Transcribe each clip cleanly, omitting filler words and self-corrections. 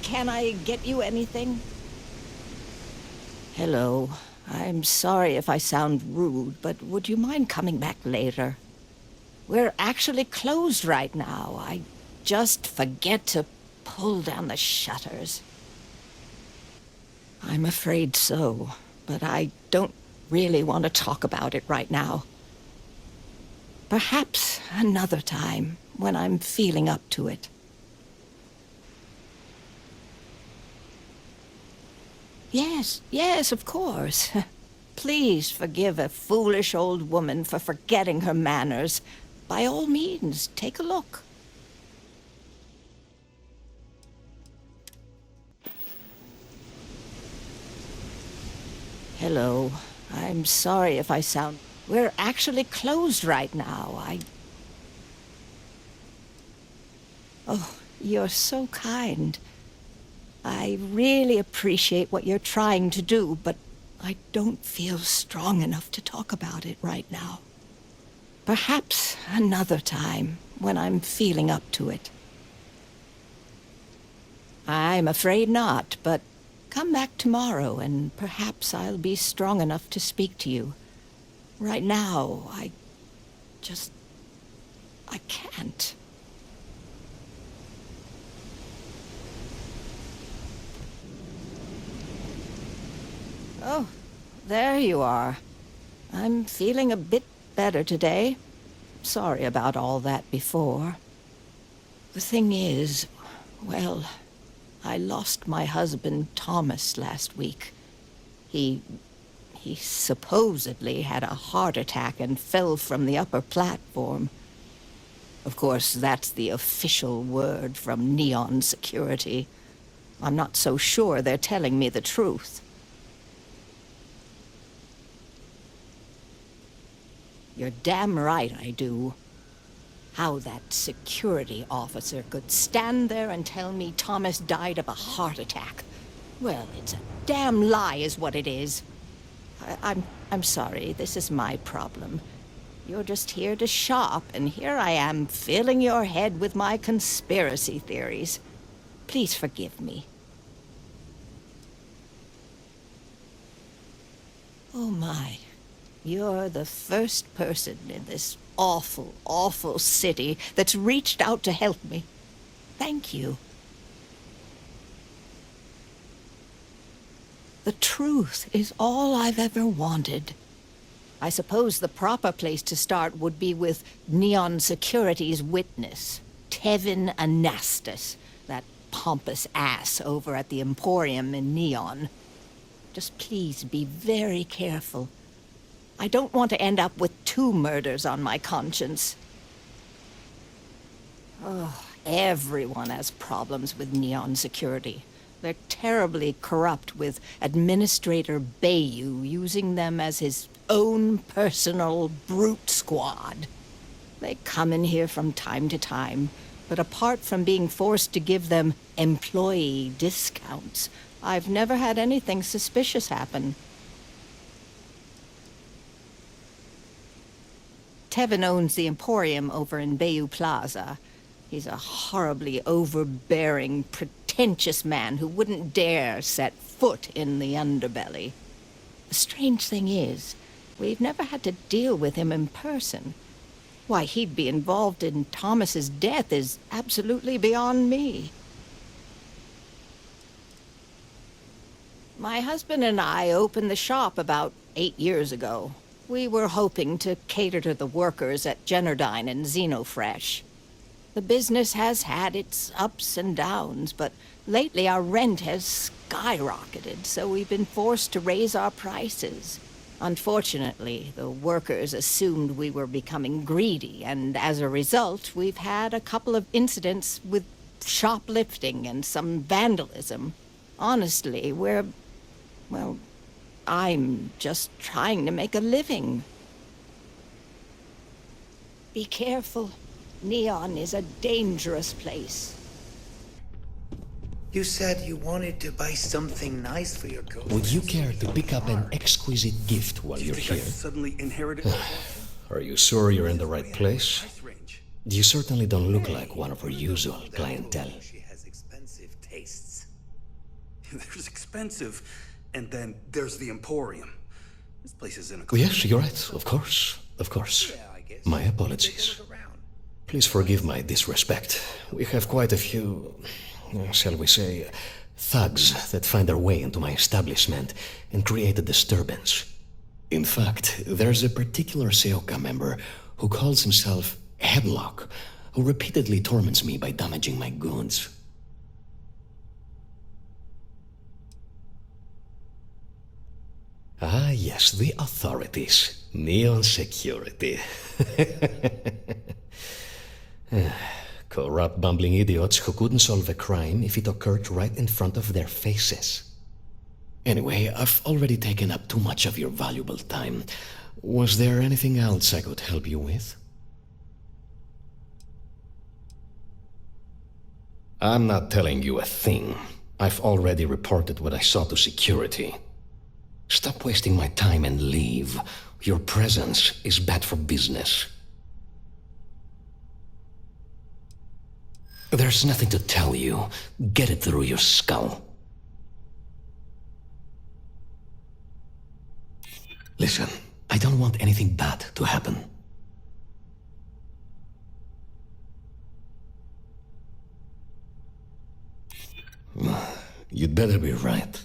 Can I get you anything? Hello. I'm sorry if I sound rude, but would you mind coming back later? We're actually closed right now. I just forget to pull down the shutters. I'm afraid so, but I don't really want to talk about it right now. Perhaps another time, when I'm feeling up to it. Yes, of course. Please forgive a foolish old woman for forgetting her manners. By all means, take a look. Hello. I'm sorry if I sound... We're actually closed right now. Oh, you're so kind. I really appreciate what you're trying to do, but I don't feel strong enough to talk about it right now. Perhaps another time, when I'm feeling up to it. I'm afraid not, but come back tomorrow and perhaps I'll be strong enough to speak to you. Right now, I can't. Oh, there you are. I'm feeling a bit better today. Sorry about all that before. The thing is, well, I lost my husband Thomas last week. He supposedly had a heart attack and fell from the upper platform. Of course, that's the official word from Neon Security. I'm not so sure they're telling me the truth. You're damn right I do. How that security officer could stand there and tell me Thomas died of a heart attack. Well, it's a damn lie is what it is. I'm sorry, this is my problem. You're just here to shop, and here I am filling your head with my conspiracy theories. Please forgive me. Oh my. You're the first person in this awful, awful city that's reached out to help me. Thank you. The truth is all I've ever wanted. I suppose the proper place to start would be with Neon Security's witness, Tevin Anastas, that pompous ass over at the Emporium in Neon. Just please be very careful. I don't want to end up with 2 murders on my conscience. Oh, everyone has problems with Neon Security. They're terribly corrupt, with Administrator Bayou using them as his own personal brute squad. They come in here from time to time, but apart from being forced to give them employee discounts, I've never had anything suspicious happen. Tevin owns the Emporium over in Bayou Plaza. He's a horribly overbearing, pretentious man who wouldn't dare set foot in the underbelly. The strange thing is, we've never had to deal with him in person. Why he'd be involved in Thomas's death is absolutely beyond me. My husband and I opened the shop about 8 years ago. We were hoping to cater to the workers at Generdyne and Xenofresh. The business has had its ups and downs, but lately our rent has skyrocketed, so we've been forced to raise our prices. Unfortunately, the workers assumed we were becoming greedy, and as a result, we've had a couple of incidents with shoplifting and some vandalism. Honestly, well, I'm just trying to make a living. Be careful. Neon is a dangerous place. You said you wanted to buy something nice for your girlfriend. Would you care to pick up an exquisite gift while you're here? Suddenly inherited. Are you sure you're in the right place? You certainly don't look like one of our usual clientele. She has expensive tastes. There's expensive, and then there's the Emporium. This place is in a... Oh, yes, you're right. Of course. Of course. Yeah, I guess. My apologies. Take a look around. Please forgive my disrespect. We have quite a few, shall we say, thugs that find their way into my establishment and create a disturbance. In fact, there's a particular Seoka member who calls himself Headlock, who repeatedly torments me by damaging my goods. Ah, yes, the authorities. Neon security. Corrupt, bumbling idiots who couldn't solve a crime if it occurred right in front of their faces. Anyway, I've already taken up too much of your valuable time. Was there anything else I could help you with? I'm not telling you a thing. I've already reported what I saw to security. Stop wasting my time and leave. Your presence is bad for business. There's nothing to tell you. Get it through your skull. Listen, I don't want anything bad to happen. You'd better be right.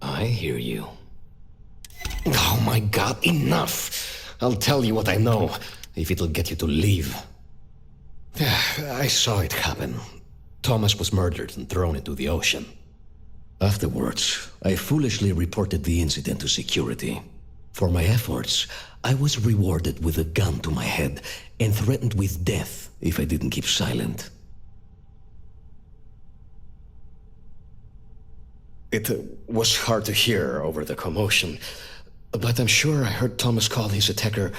I hear you. Oh my God, enough! I'll tell you what I know, if it'll get you to leave. I saw it happen. Thomas was murdered and thrown into the ocean. Afterwards, I foolishly reported the incident to security. For my efforts, I was rewarded with a gun to my head and threatened with death if I didn't keep silent. It was hard to hear over the commotion, but I'm sure I heard Thomas call his attacker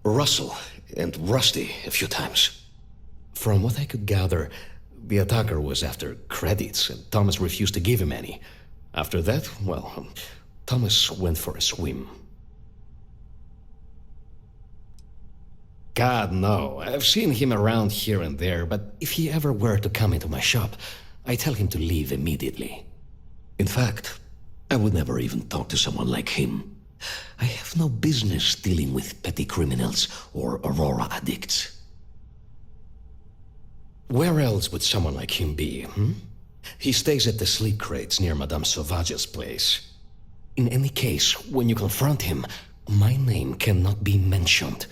Russell and Rusty a few times. From what I could gather, the attacker was after credits, and Thomas refused to give him any. After that, well, Thomas went for a swim. God, no. I've seen him around here and there, but if he ever were to come into my shop, I tell him to leave immediately. In fact, I would never even talk to someone like him. I have no business dealing with petty criminals or Aurora addicts. Where else would someone like him be, He stays at the sleep crates near Madame Sauvage's place. In any case, when you confront him, my name cannot be mentioned.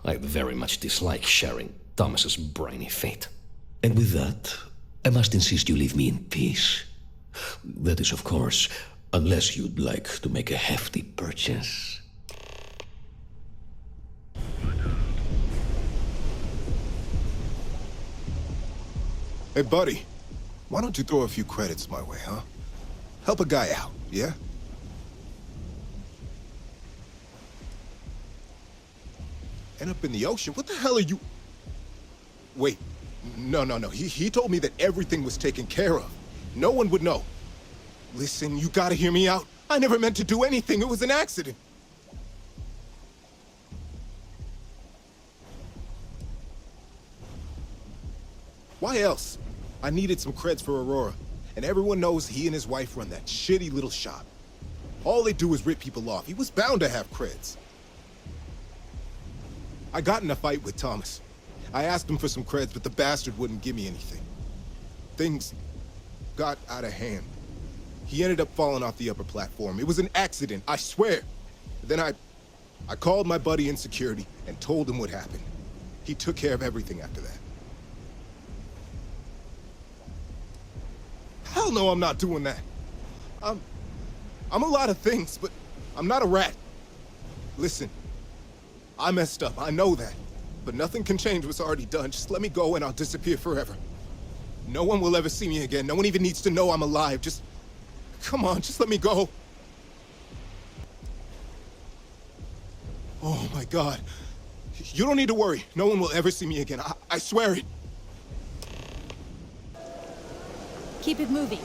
I very much dislike sharing Thomas's briny fate. And with that, I must insist you leave me in peace. That is, of course, unless you'd like to make a hefty purchase. Hey, buddy, why don't you throw a few credits my way, huh? Help a guy out, yeah? End up in the ocean? What the hell are you... Wait, no. He told me that everything was taken care of. No one would know. Listen, you gotta hear me out. I never meant to do anything. It was an accident. Why else? I needed some creds for Aurora, and everyone knows he and his wife run that shitty little shop. All they do is rip people off. He was bound to have creds. I got in a fight with Thomas. I asked him for some creds, but the bastard wouldn't give me anything. Things got out of hand. He ended up falling off the upper platform. It was an accident, I swear. Then I called my buddy in security and told him what happened. He took care of everything after that. Hell no, I'm not doing that. I'm a lot of things, but I'm not a rat. Listen, I messed up, I know that. But nothing can change what's already done. Just let me go and I'll disappear forever. No one will ever see me again. No one even needs to know I'm alive. Just, come on, just let me go. Oh my God. You don't need to worry. No one will ever see me again. I swear it. Keep it moving.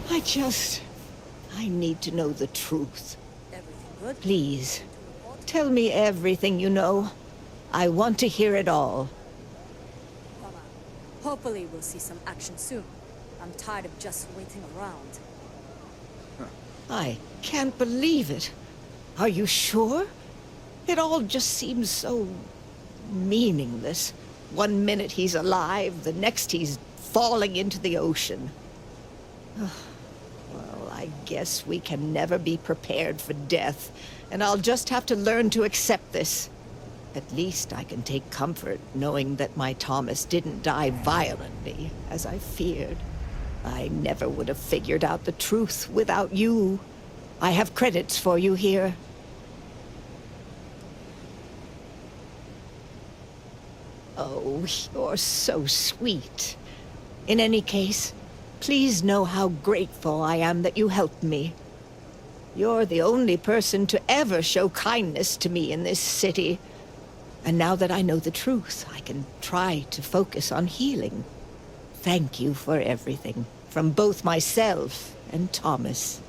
I need to know the truth. Everything good? Please, tell me everything you know. I want to hear it all. Come on. Hopefully we'll see some action soon. I'm tired of just waiting around. I can't believe it. Are you sure? It all just seems so meaningless. One minute he's alive, the next he's falling into the ocean. Well, I guess we can never be prepared for death, and I'll just have to learn to accept this. At least I can take comfort knowing that my Thomas didn't die violently, as I feared. I never would have figured out the truth without you. I have credits for you here. Oh, you're so sweet. In any case, please know how grateful I am that you helped me. You're the only person to ever show kindness to me in this city. And now that I know the truth, I can try to focus on healing. Thank you for everything, from both myself and Thomas.